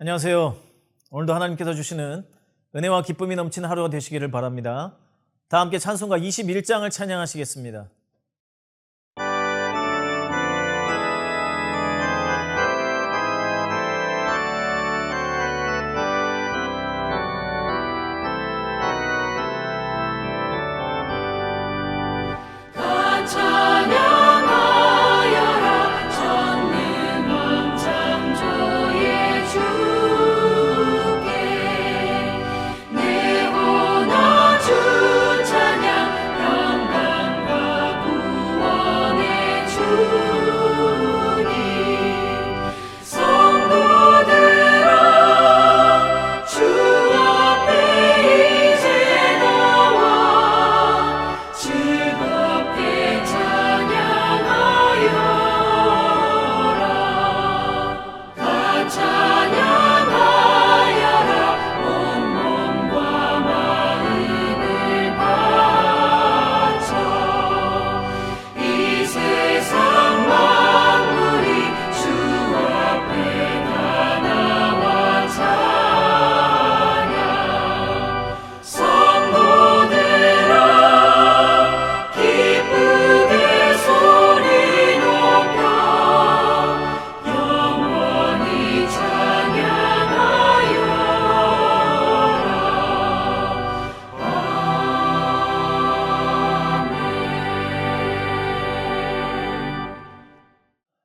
안녕하세요. 오늘도 하나님께서 주시는 은혜와 기쁨이 넘치는 하루가 되시기를 바랍니다. 다 함께 찬송가 21장을 찬양하시겠습니다.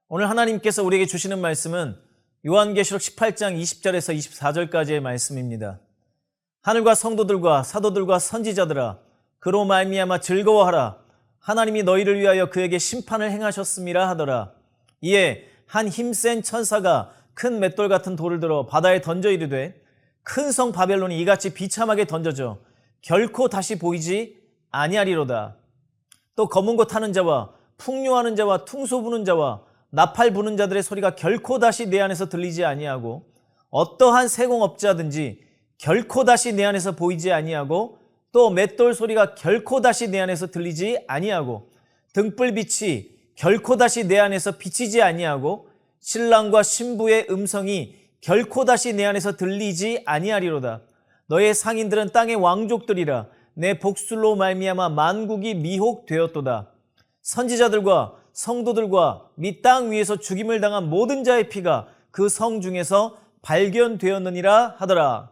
오늘 하나님께서 우리에게 주시는 말씀은 요한계시록 18장 20절에서 24절까지의 말씀입니다. 하늘과 성도들과 사도들과 선지자들아 그로 말미암아 즐거워하라. 하나님이 너희를 위하여 그에게 심판을 행하셨음이라 하더라. 이에 한 힘센 천사가 큰 맷돌 같은 돌을 들어 바다에 던져 이르되 큰 성 바벨론이 이같이 비참하게 던져져 결코 다시 보이지 아니하리로다. 또 검은 것 타는 자와 풍요하는 자와 퉁소 부는 자와 나팔 부는 자들의 소리가 결코 다시 내 안에서 들리지 아니하고 어떠한 세공업자든지 결코 다시 내 안에서 보이지 아니하고 또 맷돌 소리가 결코 다시 내 안에서 들리지 아니하고 등불빛이 결코 다시 내 안에서 비치지 아니하고 신랑과 신부의 음성이 결코 다시 내 안에서 들리지 아니하리로다. 너의 상인들은 땅의 왕족들이라. 내 복술로 말미암아 만국이 미혹되었도다. 선지자들과 성도들과 및 땅 위에서 죽임을 당한 모든 자의 피가 그 성 중에서 발견되었느니라 하더라.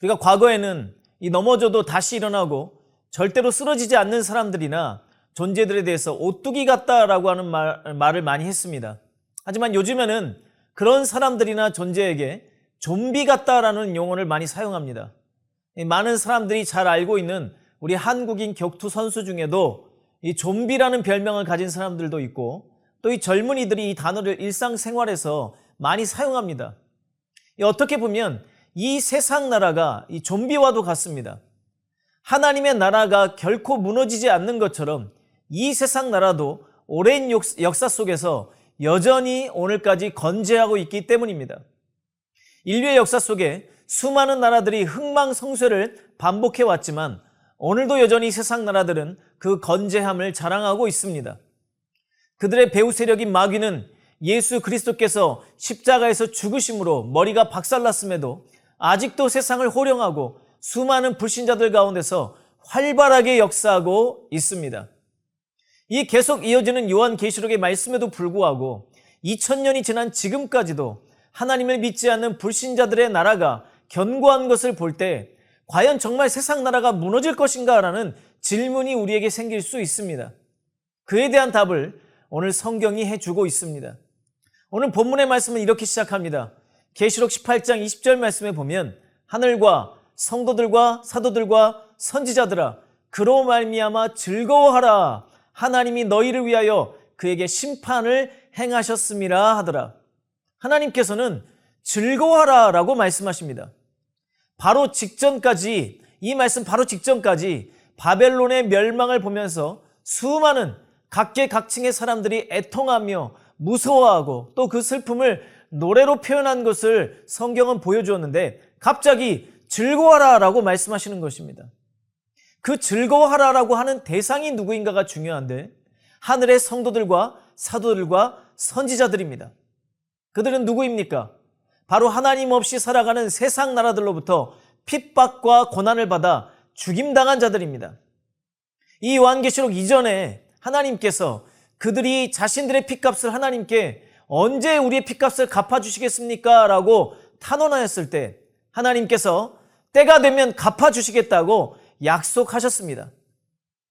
우리가 과거에는 이 넘어져도 다시 일어나고 절대로 쓰러지지 않는 사람들이나 존재들에 대해서 오뚜기 같다라고 하는 말을 많이 했습니다. 하지만 요즘에는 그런 사람들이나 존재에게 좀비 같다라는 용어를 많이 사용합니다. 많은 사람들이 잘 알고 있는 우리 한국인 격투 선수 중에도 이 좀비라는 별명을 가진 사람들도 있고 또 이 젊은이들이 이 단어를 일상생활에서 많이 사용합니다. 어떻게 보면 이 세상 나라가 이 좀비와도 같습니다. 하나님의 나라가 결코 무너지지 않는 것처럼 이 세상 나라도 오랜 역사 속에서 여전히 오늘까지 건재하고 있기 때문입니다. 인류의 역사 속에 수많은 나라들이 흥망성쇠를 반복해 왔지만 오늘도 여전히 세상 나라들은 그 건재함을 자랑하고 있습니다. 그들의 배후 세력인 마귀는 예수 그리스도께서 십자가에서 죽으심으로 머리가 박살났음에도 아직도 세상을 호령하고 수많은 불신자들 가운데서 활발하게 역사하고 있습니다. 이 계속 이어지는 요한계시록의 말씀에도 불구하고 2000년이 지난 지금까지도 하나님을 믿지 않는 불신자들의 나라가 견고한 것을 볼 때 과연 정말 세상 나라가 무너질 것인가 라는 질문이 우리에게 생길 수 있습니다. 그에 대한 답을 오늘 성경이 해주고 있습니다. 오늘 본문의 말씀은 이렇게 시작합니다. 계시록 18장 20절 말씀에 보면 하늘과 성도들과 사도들과 선지자들아 그로 말미암아 즐거워하라. 하나님이 너희를 위하여 그에게 심판을 행하셨음이라 하더라. 하나님께서는 즐거워하라 라고 말씀하십니다. 바로 직전까지 이 말씀 바로 직전까지 바벨론의 멸망을 보면서 수많은 각계각층의 사람들이 애통하며 무서워하고 또 그 슬픔을 노래로 표현한 것을 성경은 보여주었는데 갑자기 즐거워하라 라고 말씀하시는 것입니다. 그 즐거워하라라고 하는 대상이 누구인가가 중요한데 하늘의 성도들과 사도들과 선지자들입니다. 그들은 누구입니까? 바로 하나님 없이 살아가는 세상 나라들로부터 핍박과 고난을 받아 죽임당한 자들입니다. 이 요한계시록 이전에 하나님께서 그들이 자신들의 핏값을 하나님께 언제 우리의 핏값을 갚아주시겠습니까? 라고 탄원하였을 때 하나님께서 때가 되면 갚아주시겠다고 약속하셨습니다.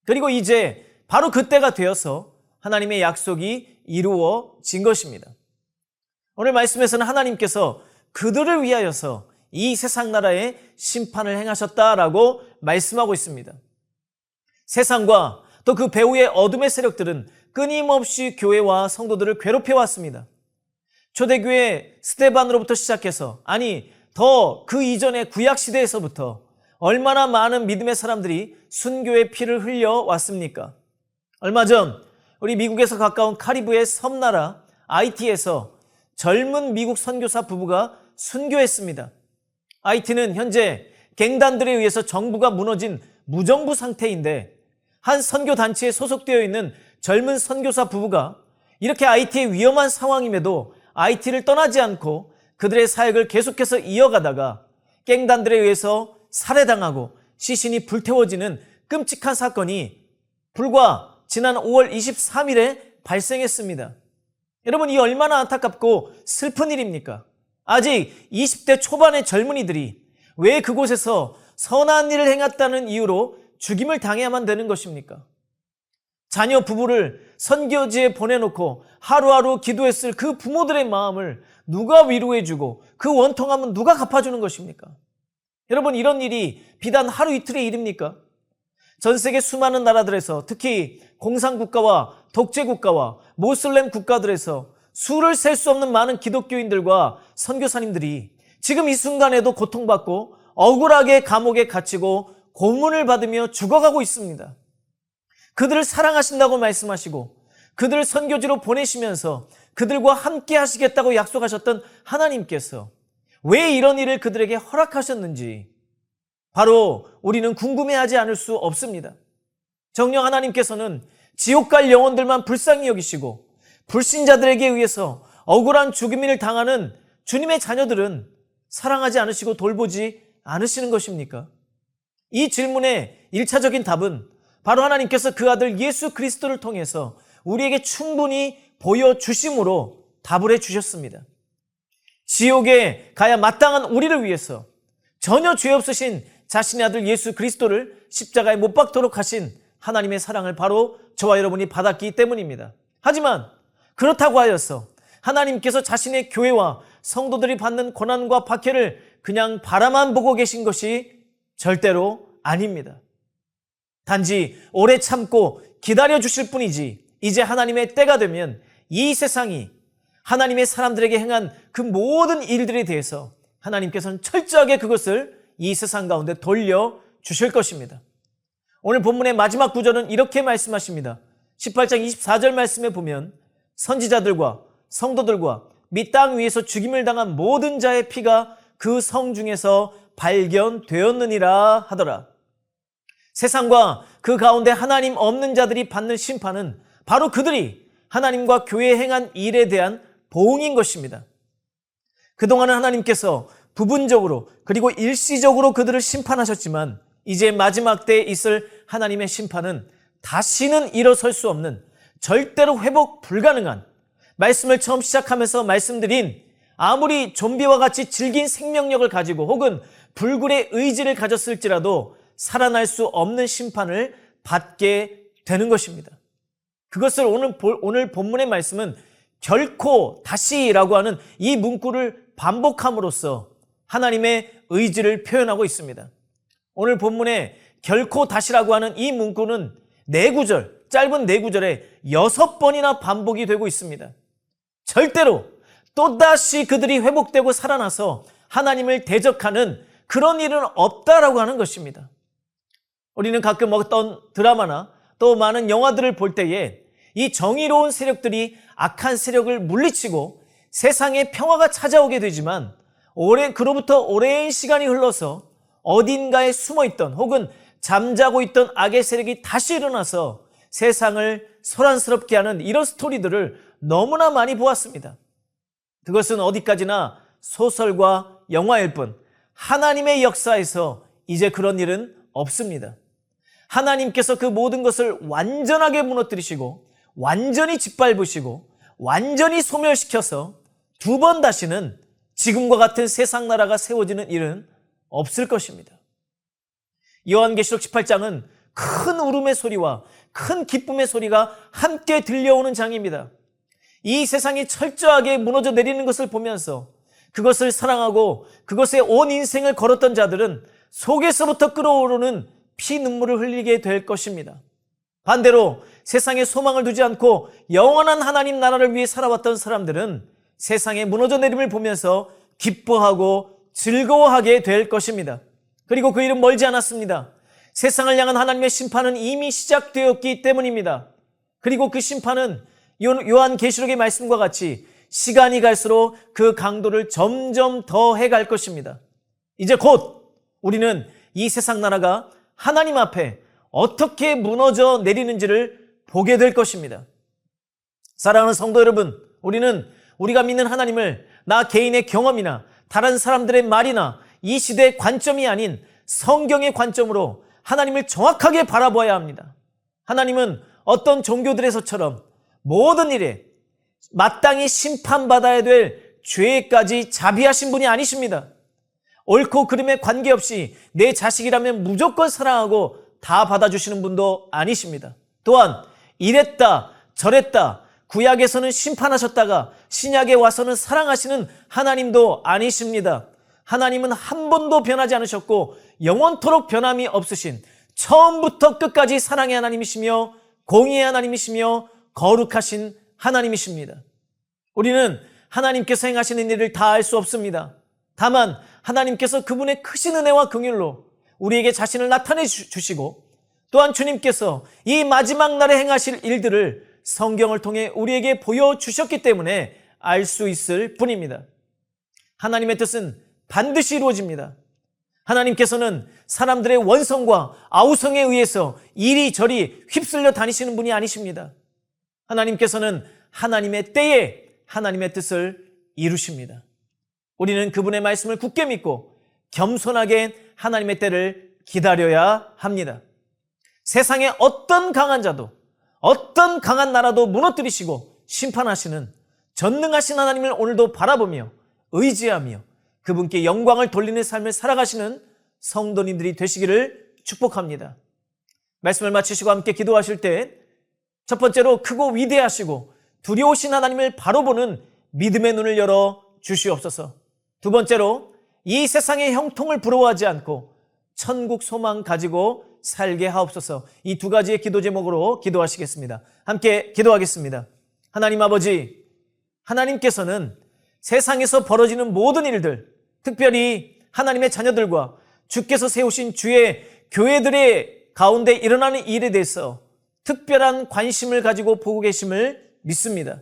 그리고 이제 바로 그때가 되어서 하나님의 약속이 이루어진 것입니다. 오늘 말씀에서는 하나님께서 그들을 위하여서 이 세상 나라에 심판을 행하셨다라고 말씀하고 있습니다. 세상과 또 그 배후의 어둠의 세력들은 끊임없이 교회와 성도들을 괴롭혀왔습니다. 초대교회 스데반으로부터 시작해서 더 그 이전의 구약시대에서부터 얼마나 많은 믿음의 사람들이 순교의 피를 흘려왔습니까? 얼마 전 우리 미국에서 가까운 카리브의 섬나라 아이티에서 젊은 미국 선교사 부부가 순교했습니다. 아이티는 현재 갱단들에 의해서 정부가 무너진 무정부 상태인데 한 선교단체에 소속되어 있는 젊은 선교사 부부가 이렇게 아이티의 위험한 상황임에도 아이티를 떠나지 않고 그들의 사역을 계속해서 이어가다가 갱단들에 의해서 살해당하고 시신이 불태워지는 끔찍한 사건이 불과 지난 5월 23일에 발생했습니다. 여러분, 이 얼마나 안타깝고 슬픈 일입니까? 아직 20대 초반의 젊은이들이 왜 그곳에서 선한 일을 행했다는 이유로 죽임을 당해야만 되는 것입니까? 자녀 부부를 선교지에 보내놓고 하루하루 기도했을 그 부모들의 마음을 누가 위로해주고 그 원통함은 누가 갚아주는 것입니까? 여러분, 이런 일이 비단 하루 이틀의 일입니까? 전 세계 수많은 나라들에서 특히 공산국가와 독재국가와 모슬렘 국가들에서 수를 셀 수 없는 많은 기독교인들과 선교사님들이 지금 이 순간에도 고통받고 억울하게 감옥에 갇히고 고문을 받으며 죽어가고 있습니다. 그들을 사랑하신다고 말씀하시고 그들을 선교지로 보내시면서 그들과 함께 하시겠다고 약속하셨던 하나님께서 왜 이런 일을 그들에게 허락하셨는지 바로 우리는 궁금해하지 않을 수 없습니다. 정녕 하나님께서는 지옥 갈 영혼들만 불쌍히 여기시고 불신자들에게 의해서 억울한 죽임을 당하는 주님의 자녀들은 사랑하지 않으시고 돌보지 않으시는 것입니까? 이 질문의 1차적인 답은 바로 하나님께서 그 아들 예수 그리스도를 통해서 우리에게 충분히 보여주심으로 답을 해주셨습니다. 지옥에 가야 마땅한 우리를 위해서 전혀 죄 없으신 자신의 아들 예수 그리스도를 십자가에 못 박도록 하신 하나님의 사랑을 바로 저와 여러분이 받았기 때문입니다. 하지만 그렇다고 하여서 하나님께서 자신의 교회와 성도들이 받는 고난과 박해를 그냥 바라만 보고 계신 것이 절대로 아닙니다. 단지 오래 참고 기다려 주실 뿐이지 이제 하나님의 때가 되면 이 세상이 하나님의 사람들에게 행한 그 모든 일들에 대해서 하나님께서는 철저하게 그것을 이 세상 가운데 돌려 주실 것입니다. 오늘 본문의 마지막 구절은 이렇게 말씀하십니다. 18장 24절 말씀에 보면 선지자들과 성도들과 및 땅 위에서 죽임을 당한 모든 자의 피가 그 성 중에서 발견되었느니라 하더라. 세상과 그 가운데 하나님 없는 자들이 받는 심판은 바로 그들이 하나님과 교회에 행한 일에 대한 보응인 것입니다. 그동안은 하나님께서 부분적으로 그리고 일시적으로 그들을 심판하셨지만 이제 마지막 때에 있을 하나님의 심판은 다시는 일어설 수 없는 절대로 회복 불가능한 말씀을 처음 시작하면서 말씀드린 아무리 좀비와 같이 질긴 생명력을 가지고 혹은 불굴의 의지를 가졌을지라도 살아날 수 없는 심판을 받게 되는 것입니다. 그것을 오늘 본문의 말씀은 결코 다시라고 하는 이 문구를 반복함으로써 하나님의 의지를 표현하고 있습니다. 오늘 본문에 결코 다시라고 하는 이 문구는 짧은 4구절에 6번이나 반복이 되고 있습니다. 절대로 또다시 그들이 회복되고 살아나서 하나님을 대적하는 그런 일은 없다라고 하는 것입니다. 우리는 가끔 어떤 드라마나 또 많은 영화들을 볼 때에 이 정의로운 세력들이 악한 세력을 물리치고 세상에 평화가 찾아오게 되지만 그로부터 오랜 시간이 흘러서 어딘가에 숨어있던 혹은 잠자고 있던 악의 세력이 다시 일어나서 세상을 소란스럽게 하는 이런 스토리들을 너무나 많이 보았습니다. 그것은 어디까지나 소설과 영화일 뿐 하나님의 역사에서 이제 그런 일은 없습니다. 하나님께서 그 모든 것을 완전하게 무너뜨리시고 완전히 짓밟으시고 완전히 소멸시켜서 두 번 다시는 지금과 같은 세상 나라가 세워지는 일은 없을 것입니다. 요한계시록 18장은 큰 울음의 소리와 큰 기쁨의 소리가 함께 들려오는 장입니다. 이 세상이 철저하게 무너져 내리는 것을 보면서 그것을 사랑하고 그것에 온 인생을 걸었던 자들은 속에서부터 끓어오르는 피 눈물을 흘리게 될 것입니다. 반대로 세상에 소망을 두지 않고 영원한 하나님 나라를 위해 살아왔던 사람들은 세상에 무너져 내림을 보면서 기뻐하고 즐거워하게 될 것입니다. 그리고 그 일은 멀지 않았습니다. 세상을 향한 하나님의 심판은 이미 시작되었기 때문입니다. 그리고 그 심판은 요한계시록의 말씀과 같이 시간이 갈수록 그 강도를 점점 더해 갈 것입니다. 이제 곧 우리는 이 세상 나라가 하나님 앞에 어떻게 무너져 내리는지를 보게 될 것입니다. 사랑하는 성도 여러분, 우리는 우리가 믿는 하나님을 나 개인의 경험이나 다른 사람들의 말이나 이 시대의 관점이 아닌 성경의 관점으로 하나님을 정확하게 바라보아야 합니다. 하나님은 어떤 종교들에서처럼 모든 일에 마땅히 심판받아야 될 죄까지 자비하신 분이 아니십니다. 옳고 그름에 관계없이 내 자식이라면 무조건 사랑하고 다 받아주시는 분도 아니십니다. 또한 이랬다 저랬다 구약에서는 심판하셨다가 신약에 와서는 사랑하시는 하나님도 아니십니다. 하나님은 한 번도 변하지 않으셨고 영원토록 변함이 없으신 처음부터 끝까지 사랑의 하나님이시며 공의의 하나님이시며 거룩하신 하나님이십니다. 우리는 하나님께서 행하시는 일을 다 알 수 없습니다. 다만 하나님께서 그분의 크신 은혜와 긍휼로 우리에게 자신을 나타내 주시고 또한 주님께서 이 마지막 날에 행하실 일들을 성경을 통해 우리에게 보여주셨기 때문에 알 수 있을 뿐입니다. 하나님의 뜻은 반드시 이루어집니다. 하나님께서는 사람들의 원성과 아우성에 의해서 이리저리 휩쓸려 다니시는 분이 아니십니다. 하나님께서는 하나님의 때에 하나님의 뜻을 이루십니다. 우리는 그분의 말씀을 굳게 믿고 겸손하게 하나님의 때를 기다려야 합니다. 세상의 어떤 강한 자도 어떤 강한 나라도 무너뜨리시고 심판하시는 전능하신 하나님을 오늘도 바라보며 의지하며 그분께 영광을 돌리는 삶을 살아가시는 성도님들이 되시기를 축복합니다. 말씀을 마치시고 함께 기도하실 때 첫 번째로 크고 위대하시고 두려우신 하나님을 바로 보는 믿음의 눈을 열어 주시옵소서. 두 번째로 이 세상의 형통을 부러워하지 않고 천국 소망 가지고 살게 하옵소서. 이 두 가지의 기도 제목으로 기도하시겠습니다. 함께 기도하겠습니다. 하나님 아버지, 하나님께서는 세상에서 벌어지는 모든 일들, 특별히 하나님의 자녀들과 주께서 세우신 주의 교회들의 가운데 일어나는 일에 대해서 특별한 관심을 가지고 보고 계심을 믿습니다.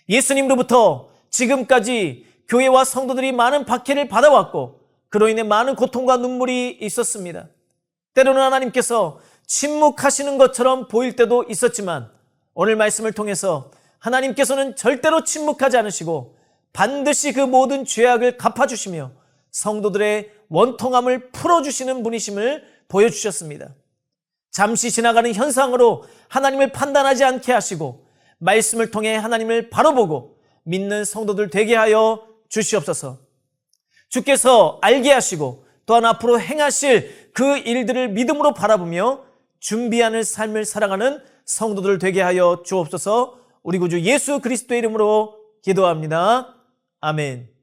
예수님으로부터 지금까지 교회와 성도들이 많은 박해를 받아왔고 그로 인해 많은 고통과 눈물이 있었습니다. 때로는 하나님께서 침묵하시는 것처럼 보일 때도 있었지만 오늘 말씀을 통해서 하나님께서는 절대로 침묵하지 않으시고 반드시 그 모든 죄악을 갚아주시며 성도들의 원통함을 풀어주시는 분이심을 보여주셨습니다. 잠시 지나가는 현상으로 하나님을 판단하지 않게 하시고 말씀을 통해 하나님을 바로 보고 믿는 성도들 되게 하여 주시옵소서. 주께서 알게 하시고 또한 앞으로 행하실 그 일들을 믿음으로 바라보며 준비하는 삶을 살아가는 성도들 되게 하여 주옵소서. 우리 구주 예수 그리스도의 이름으로 기도합니다. 아멘.